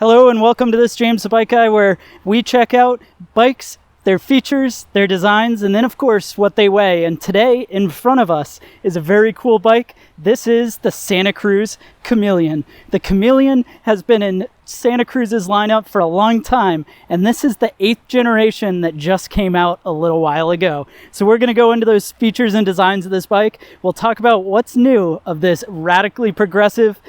Hello and welcome to this James the Bike Guy, where we check out bikes, their features, their designs, and then of course what they weigh. And today in front of us is a very cool bike. This is the Santa Cruz Chameleon. The Chameleon has been in Santa Cruz's lineup for a long time, and this is the 8th generation that just came out a little while ago. So we're going to go into those features and designs of this bike. We'll talk about what's new of this radically progressive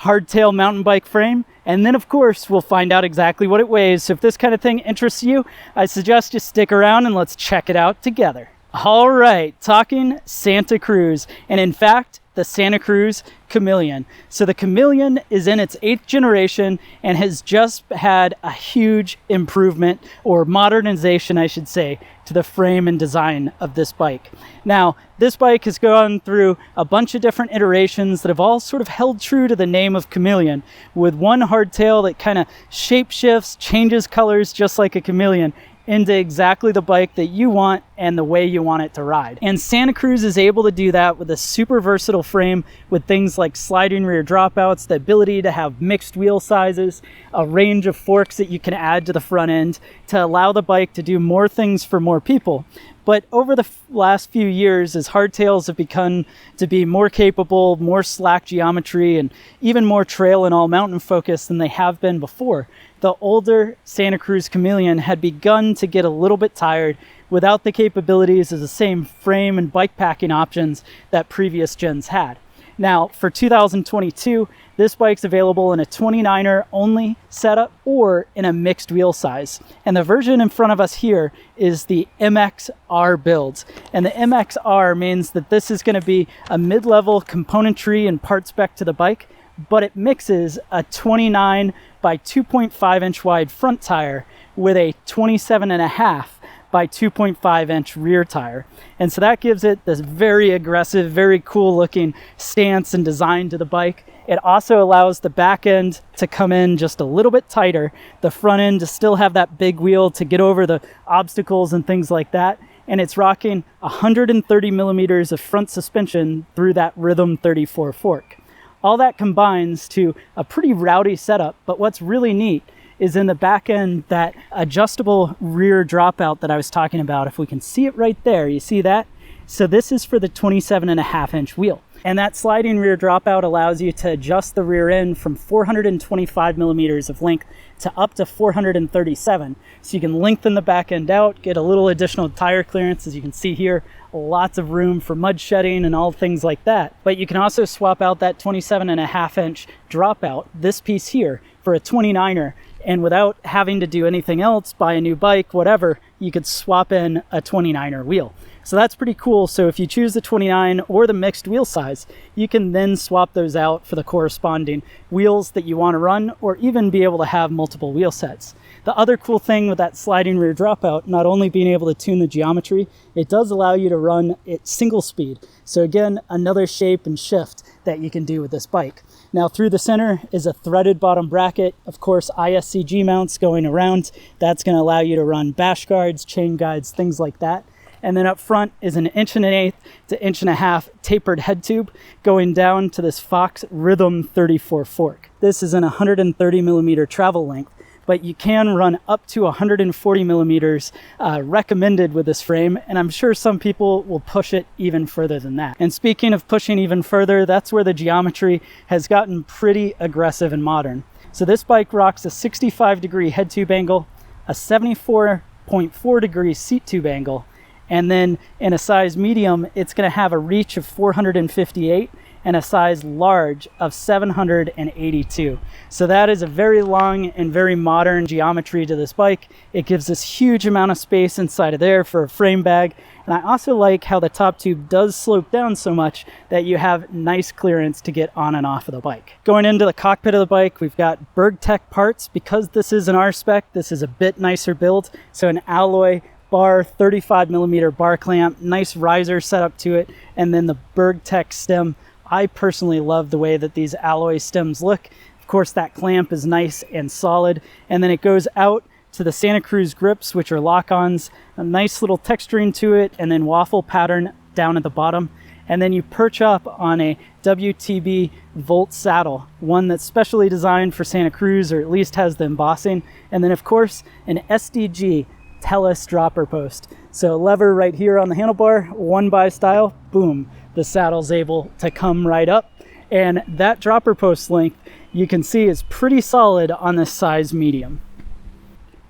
hardtail mountain bike frame, and then of course we'll find out exactly what it weighs. So if this kind of thing interests you, I suggest you stick around and let's check it out together. All right, talking Santa Cruz, and in fact the Santa Cruz Chameleon. So the Chameleon is in its 8th generation and has just had a huge improvement, or modernization I should say, to the frame and design of this bike. Now, this bike has gone through a bunch of different iterations that have all sort of held true to the name of Chameleon, with one hardtail that kind of shape shifts, changes colors just like a chameleon, into exactly the bike that you want and the way you want it to ride. And Santa Cruz is able to do that with a super versatile frame with things like sliding rear dropouts, the ability to have mixed wheel sizes, a range of forks that you can add to the front end to allow the bike to do more things for more people. But over the last few years, as hardtails have become to be more capable, more slack geometry, and even more trail and all mountain focused than they have been before, the older Santa Cruz Chameleon had begun to get a little bit tired without the capabilities of the same frame and bike packing options that previous gens had. Now, for 2022, this bike's available in a 29er only setup or in a mixed wheel size. And the version in front of us here is the MX R build. And the MX R means that this is going to be a mid-level componentry and part spec to the bike, but it mixes a 29 by 2.5 inch wide front tire with a 27.5 by 2.5 inch rear tire. And so that gives it this very aggressive, very cool looking stance and design to the bike. It also allows the back end to come in just a little bit tighter, the front end to still have that big wheel to get over the obstacles and things like that. And it's rocking 130 millimeters of front suspension through that Rhythm 34 fork. All that combines to a pretty rowdy setup, but what's really neat is in the back end, that adjustable rear dropout that I was talking about. If we can see it right there, you see that? So this is for the 27.5 inch wheel. And that sliding rear dropout allows you to adjust the rear end from 425 millimeters of length to up to 437. So you can lengthen the back end out, get a little additional tire clearance, as you can see here, lots of room for mud shedding and all things like that. But you can also swap out that 27.5 inch dropout, this piece here, for a 29er. And without having to do anything else, buy a new bike, whatever, you could swap in a 29er wheel. So that's pretty cool. So if you choose the 29 or the mixed wheel size, you can then swap those out for the corresponding wheels that you want to run, or even be able to have multiple wheel sets. The other cool thing with that sliding rear dropout, not only being able to tune the geometry, it does allow you to run it single speed. So again, another shape and shift that you can do with this bike. Now through the center is a threaded bottom bracket, of course ISCG mounts going around. That's going to allow you to run bash guards, chain guides, things like that. And then up front is an 1.125 to 1.5 tapered head tube going down to this Fox Rhythm 34 fork. This is an 130 millimeter travel length, but you can run up to 140 millimeters recommended with this frame, and I'm sure some people will push it even further than that. And speaking of pushing even further, that's where the geometry has gotten pretty aggressive and modern. So this bike rocks a 65-degree head tube angle, a 74.4-degree seat tube angle, and then in a size medium, it's going to have a reach of 458 and a size large of 782. So that is a very long and very modern geometry to this bike. It gives this huge amount of space inside of there for a frame bag. And I also like how the top tube does slope down so much that you have nice clearance to get on and off of the bike. Going into the cockpit of the bike, we've got Bergtech parts. Because this is an R Spec, this is a bit nicer build. So an alloy bar, 35 millimeter bar clamp, nice riser setup to it, and then the Bergtech stem. I personally love the way that these alloy stems look. Of course, that clamp is nice and solid, and then it goes out to the Santa Cruz grips, which are lock-ons, a nice little texturing to it, and then waffle pattern down at the bottom. and then you perch up on a WTB Volt saddle, one that's specially designed for Santa Cruz, or at least has the embossing, and then of course an SDG Tellus dropper post. So lever right here on the handlebar, 1x style, boom, the saddle's able to come right up, and that dropper post length you can see is pretty solid on this size medium.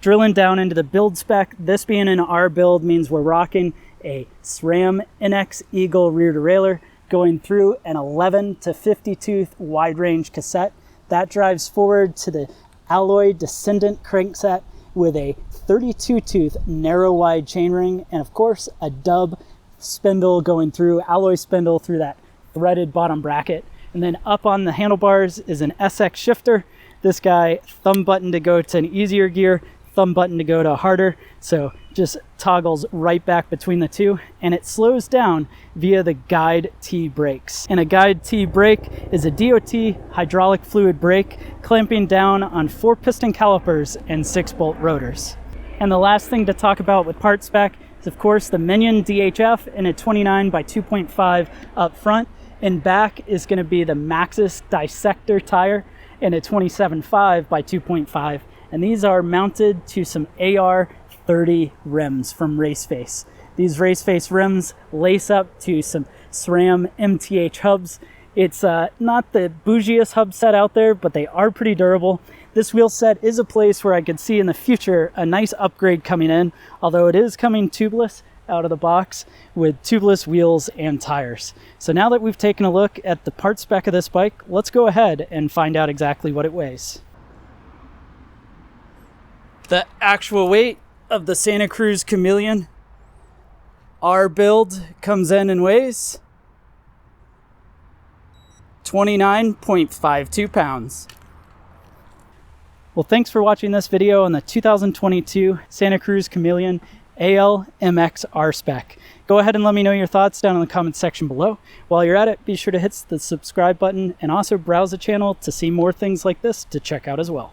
Drilling down into the build spec, this being an R build means we're rocking a SRAM NX Eagle rear derailleur going through an 11 to 50 tooth wide range cassette. That drives forward to the alloy descendant crankset with a 32 tooth narrow wide chainring, and of course a dub spindle going through, alloy spindle through that threaded bottom bracket. And then up on the handlebars is an SX shifter. This guy, thumb button to go to an easier gear, thumb button to go to harder, so just toggles right back between the two, and it slows down via the Guide T brakes. And a Guide T brake is a DOT hydraulic fluid brake clamping down on 4 piston calipers and 6-bolt rotors. And the last thing to talk about with part spec is of course the Minion DHF in a 29 by 2.5 up front, and back is going to be the Maxxis Dissector tire in a 27.5 by 2.5. And these are mounted to some AR30 rims from Raceface. These Raceface rims lace up to some SRAM MTH hubs. It's not the bougiest hub set out there, but they are pretty durable. This wheel set is a place where I could see in the future a nice upgrade coming in, although it is coming tubeless out of the box with tubeless wheels and tires. So now that we've taken a look at the part spec of this bike, let's go ahead and find out exactly what it weighs. The actual weight of the Santa Cruz Chameleon R build comes in and weighs 29.52 pounds. Well, thanks for watching this video on the 2022 Santa Cruz Chameleon MX R Spec. Go ahead and let me know your thoughts down in the comments section below. While you're at it, be sure to hit the subscribe button and also browse the channel to see more things like this to check out as well.